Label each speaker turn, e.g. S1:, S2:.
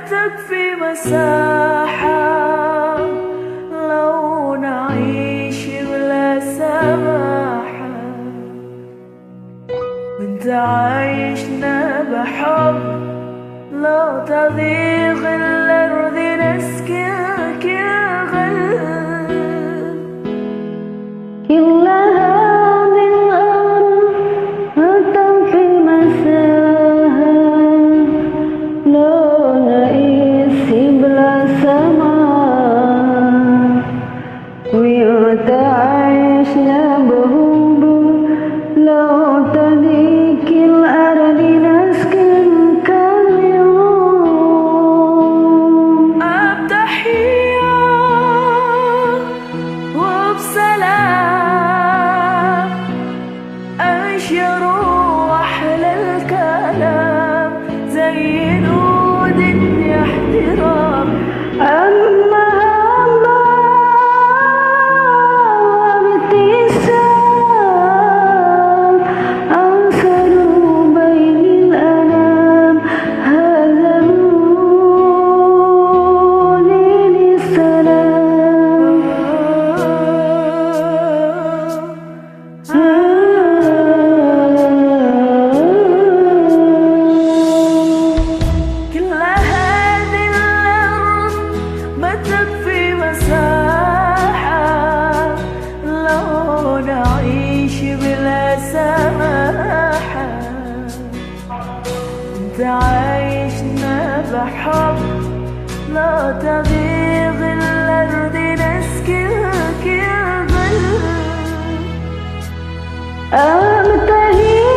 S1: تكفي مساحة لو نعيش بلا سماحة، وانت عايشنا بحب لو تضيق الأرض نسكن كالغل. كل هذه الأرض ما تكفي مساحة لو نعيش بلا سماء، وانت عايشنا بحب لو تضيق الأرض نسكن كاليوم. بتحية وبسلام أنشر أحلى الكلام زي نود احترام، أما وابتسام أنصر بين الأنام. هذا نور للسلام. كل هذه الأرض ما تكفي مساحة لو نعيش بلا سماحة، انت عايشنا بحب لا تضيق الأرض نسكن كالغل. أبتهي